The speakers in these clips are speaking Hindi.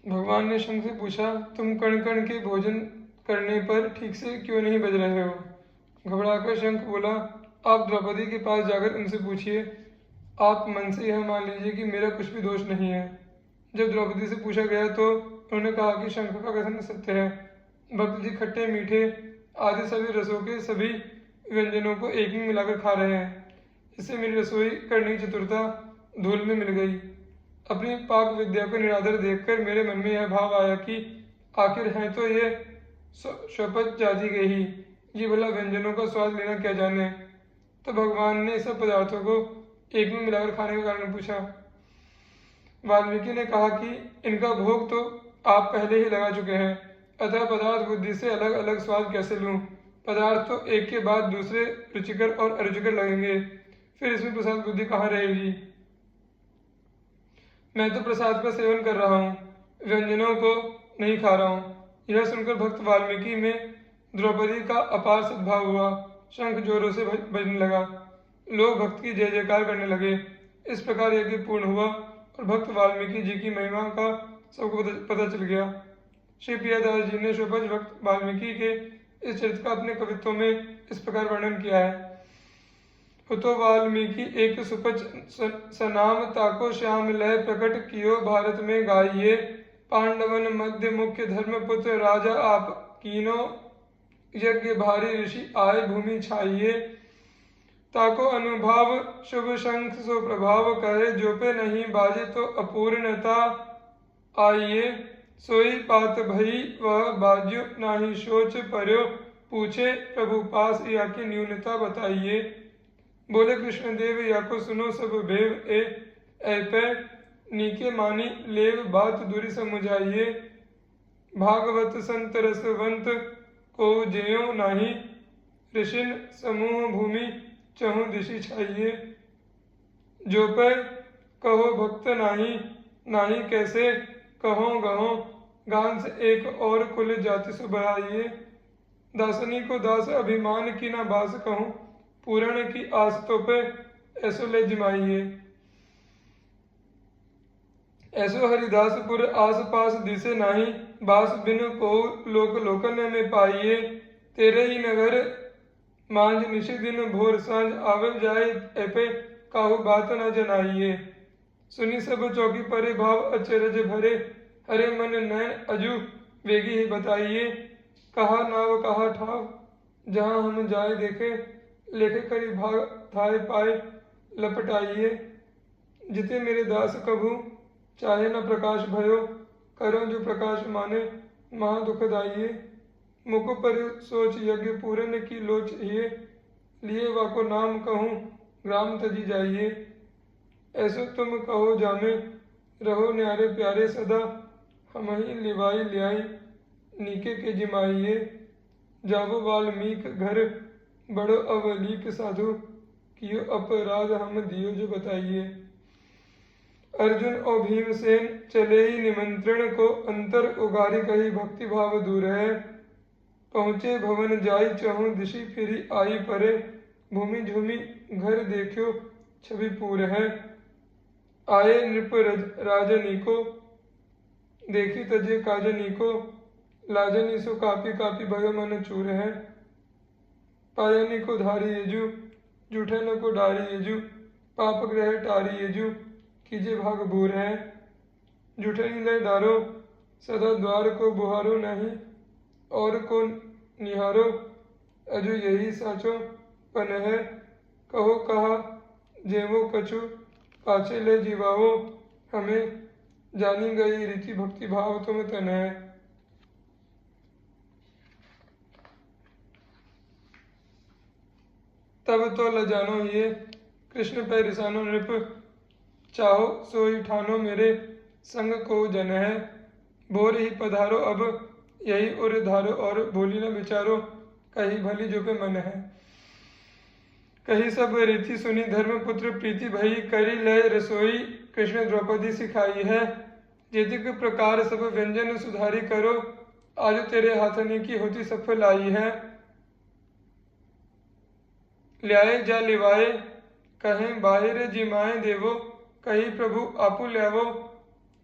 भगवान ने शंख से पूछा, तुम कण कण के भोजन करने पर ठीक से क्यों नहीं बज रहे हो? घबराकर शंख बोला, आप द्रौपदी के पास जाकर उनसे पूछिए। आप मन से यह मान लीजिए कि मेरा कुछ भी दोष नहीं है। जब द्रौपदी से पूछा गया तो उन्होंने कहा कि शंख का कथन सत्य है। भक्त जी खट्टे मीठे आदि सभी रसों के सभी व्यंजनों को एक में मिलाकर खा रहे हैं। इससे मेरी रसोई करने की चतुरता धूल में मिल गई। अपनी पाक विद्या को निरादर देखकर मेरे मन में यह भाव आया कि आखिर हैं तो ये शपथ जाति के ही, ये भला व्यंजनों का स्वाद लेना क्या जाने। तो भगवान ने सब पदार्थों को एक में मिलाकर खाने का कारण पूछा। वाल्मीकि ने कहा कि इनका भोग तो आप पहले ही लगा चुके हैं, अतः पदार्थ बुद्धि से अलग अलग स्वाद कैसे लूं? पदार्थ तो एक के बाद दूसरे रुचिकर और अरुचिकर लगेंगे, फिर इसमें प्रसाद बुद्धि कहाँ रहेगी? मैं तो प्रसाद का सेवन कर रहा हूँ, व्यंजनों को नहीं खा रहा हूँ। यह सुनकर भक्त वाल्मीकि में द्रौपदी का अपार सद्भाव हुआ। शंख जोरों से बजने लगा, लोग भक्त की जय जयकार करने लगे। इस प्रकार यज्ञ पूर्ण हुआ और भक्त वाल्मीकि जी की महिमा का सबको पता चल गया। श्री प्रियादास जी ने शोभज भक्त वाल्मीकि के इस चरित्र का अपने कवित्वों में इस प्रकार वर्णन किया है। तो वाल्मीकि एक सुपच सनाम ताको श्याम लय प्रकट कियो भारत में गाइये। पांडवन मध्य मुख्य धर्मपुत्र राजा आप कीनो यज्ञ भारी ऋषि आय भूमि छाइये। ताको अनुभाव शुभ शंख सो प्रभाव करे, जो पे नहीं बाजे तो अपूर्णता आइये। सोई पात भई वह बाज्यो नाही सोच पर्यो, पूछे प्रभु पास या की न्यूनता बताइए। बोले कृष्णदेव या को सुनो सब भेव ए पे, नीके मानी लेव बात दूरी समुझाइए। भागवत संत रसवंत को जयो नाही, ऋषिन समूह भूमि चहु दिशि छाइए। जो पे कहो भक्त नाही, नाही कैसे कहो गहो, गान से एक और कुल जाति सुभराइए। दासनी को दास अभिमान की ना बास कहूँ, पूरण की आस्तों पे ऐसो ले जिमाइए। ऐसो हरिदासपुर आस पास दिसे नाही, बास बिन को लोक लोकन में पाइए। तेरे ही नगर मांझ निशि दिन भोर सांझ आवे जाए, एपे काहू बात न जनाइए। सुनी सब चौकी परे भाव अचरज भरे, हरे मन नैन अजू वेगी ही बताइए। कहा नाव कहा ठाव जहाँ हम जाए देखे, लेखे करी भाग थाए पाए लपटाइए। जिते मेरे दास कभू चाहे न प्रकाश भयो, करो जो प्रकाश माने महा दुखदाइए। मुख पर सोच यज्ञ पूरन की लोच हिए, लिए वाको नाम कहूँ ग्राम तजी जाइए। ऐसो तुम कहो जामे रहो न्यारे प्यारे सदा, हम ही लिवाई लियाई नीके के जिमाइए। जाबो वाल्मीक घर बड़ो अवलीक साधु, कियो अपराध हम दियो जो बताइए। अर्जुन और भीमसेन चले ही निमंत्रण को, अंतर उगारी कही भक्ति भाव दूर है। पहुँचे भवन जाई चहु दिशि फिरी आई परे, भूमि झूमि घर देखियो छवि पूर है। आए नृप राजनी को, देखी तजे काजनी को, लाजनी सो कापी कापी भयो मन चूर है। पायनी को धारी यजु, जूठन को डारी यजु, पाप ग्रह टारी यजु, कीजे भाग भूर है। जूठनी ले डारो सदा द्वार को बुहारो नहीं, और को निहारो अजु यही साचो पन है। कहो कहा जेवो कछु पाछे ले जीवाओ, हमें जानी गई रीति भक्ति भाव तुम तन है। तब तो लजानो ये कृष्ण पे रिसानो नृप, चाहो सोई ठानो मेरे संग को जन है। भोर ही पधारो अब यही उर धारो, और भूली न विचारो कही भली जो पे मन है। कही सब रीति सुनी धर्मपुत्र प्रीति भई, करी लय रसोई कृष्ण द्रौपदी सिखाई है। जितिक प्रकार सब व्यंजन सुधारी करो, आज तेरे हाथनी की होती सफल आई है। ल्याए जा लिवाए कहें बाहिर जिमाए देवो, कही प्रभु आपु ल्यावो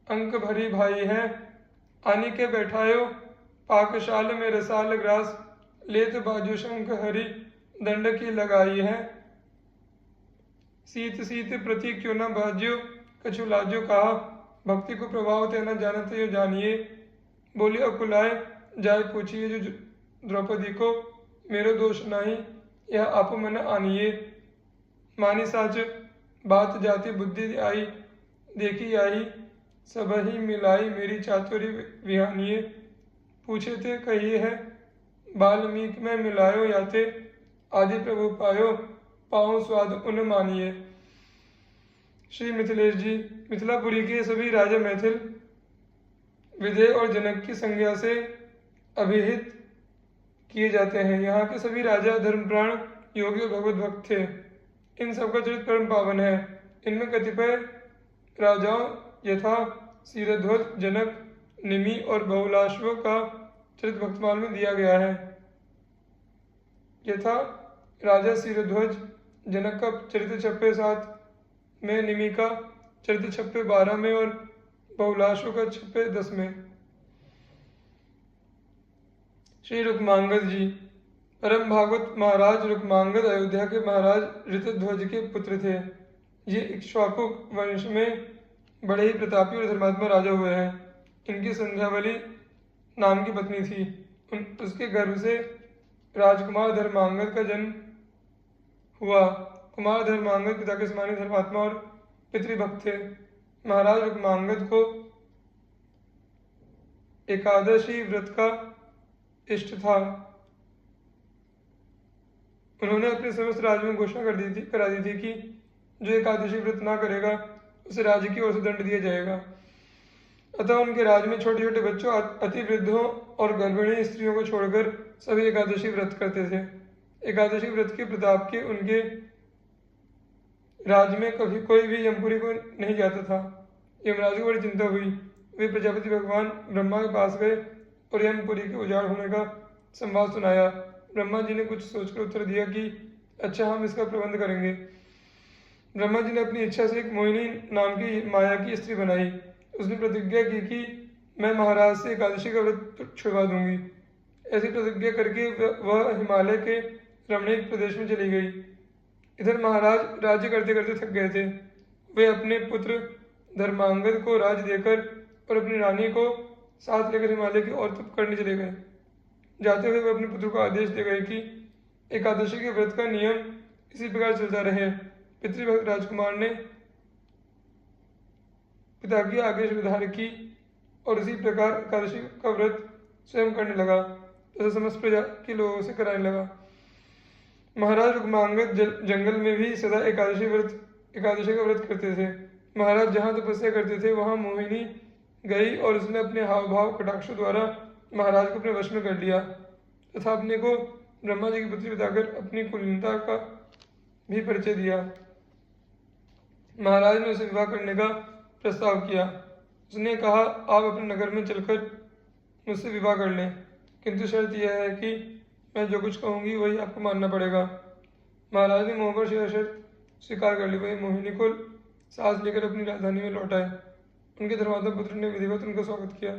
अंक भरी भाई है। आनी के बैठायो पाकशाल में रसाल ग्रास, लेत बाजू शंख हरि दंड की लगाई है। सीत सीत प्रति क्यों न भाज्यो, कछु लाजो कहा, भक्ति को प्रभाव ते न जानत यो जानिए। बोली अकुलाए जाय पूछिए जो द्रौपदी को, मेरो दोष नहीं यह आप मन आनिए। मानी साच बात जाति बुद्धि आई, देखी आई सब ही मिलाई मेरी चातुरी विहानिए। पूछे थे कहिए है बाल्मीक में मिलायो याते, आदि प्रभु पायो पाओ स्वाद उन मानिए। श्री मिथिलेश जी, मिथिलापुरी के सभी राजा मैथिल विदेह और जनक की संज्ञा से अभिहित किए जाते हैं। यहाँ के सभी राजा धर्मप्राण योगी और भगवत भक्त थे। इन सबका चरित्र परम पावन है। इनमें कतिपय राजाओं यथा सीरध्वज, जनक, निमि और बहुलाश्व का चरित्र भक्तमाल में दिया गया है। यथा राजा सीरध्वज जनक का चरित्र छप्पे 7 में, निमि का चरित्र छप्पे 12 में और बहुलाश्व का छप्पे 10 में। श्री रुक्मांगद जी, परम भागवत महाराज रुक्मांगद अयोध्या के महाराज ऋतध्वज के पुत्र थे। ये इक्ष्वाकु वंश में बड़े ही प्रतापी और धर्मात्मा राजा हुए हैं। इनकी संध्यावली नाम की पत्नी थी। उसके गर्भ से राजकुमार धर्मांगद का जन्म हुआ। कुमार धर्मांगद पिता के समान धर्मात्मा और पितृभक्त थे। महाराज रुक्मांगद को एकादशी व्रत का इष्ट था। उन्होंने अपने समस्त राज्य में घोषणा करा दी थी कि जो एकादशी व्रत ना करेगा उसे राज्य की ओर से दंड दिया जाएगा। अतः उनके राज्य में छोटे छोटे बच्चों, अति वृद्धों और गर्भिणी स्त्रियों को छोड़कर सभी एकादशी व्रत करते थे। एकादशी व्रत के प्रताप के उनके राज्य में कभी कोई भी यमपुरी को नहीं जाता था। यमराज को बड़ी चिंता हुई। वे प्रजापति भगवान ब्रह्मा के पास गए और यमपुरी के उजाड़ होने का संवाद सुनाया। ब्रह्मा जी ने कुछ सोचकर उत्तर दिया कि अच्छा, हम इसका प्रबंध करेंगे। ब्रह्मा जी ने अपनी इच्छा से एक मोहिनी नाम की माया की स्त्री बनाई। उसने प्रतिज्ञा की कि मैं महाराज से एकादशी का व्रत छुड़वा दूंगी। ऐसी प्रतिज्ञा करके वह हिमालय के रमणीक प्रदेश में चली गई। इधर महाराज राज्य करते करते थक गए थे। वे अपने पुत्र धर्मांगद को राज्य देकर और अपनी रानी को साथ लेकर हिमालय की ओर तप करने चले गए। जाते हुए वे अपने पुत्र को आदेश दे गए कि एकादशी के व्रत का नियम इसी प्रकार चलता रहे। पितृभक्त राजकुमार ने पिता की आज्ञा स्वीकार की और इसी प्रकार एकादशी का व्रत स्वयं करने लगा तथा समस्त प्रजा के लोगों से कराने लगा। महाराज रुक्मांगद जंगल में भी सदा एकादशी का व्रत करते थे। महाराज जहाँ तपस्या करते थे वहाँ मोहिनी गई और उसने अपने हाव भाव कटाक्षों द्वारा महाराज को अपने वश में कर लिया तथा अपने को ब्रह्मा जी की पुत्री बताकर अपनी कुलीनता का भी परिचय दिया। महाराज ने उसे विवाह करने का प्रस्ताव किया। उसने कहा, आप अपने नगर में चलकर मुझसे विवाह कर लें, किंतु शर्त यह है कि मैं जो कुछ कहूंगी वही आपको मानना पड़ेगा। महाराज ने मोह पर शर्त स्वीकार कर ली। वही मोहिनी को साथ लेकर अपनी राजधानी में लौट आए। उनके धर्मात्मा पुत्र ने विधिवत उनका स्वागत किया।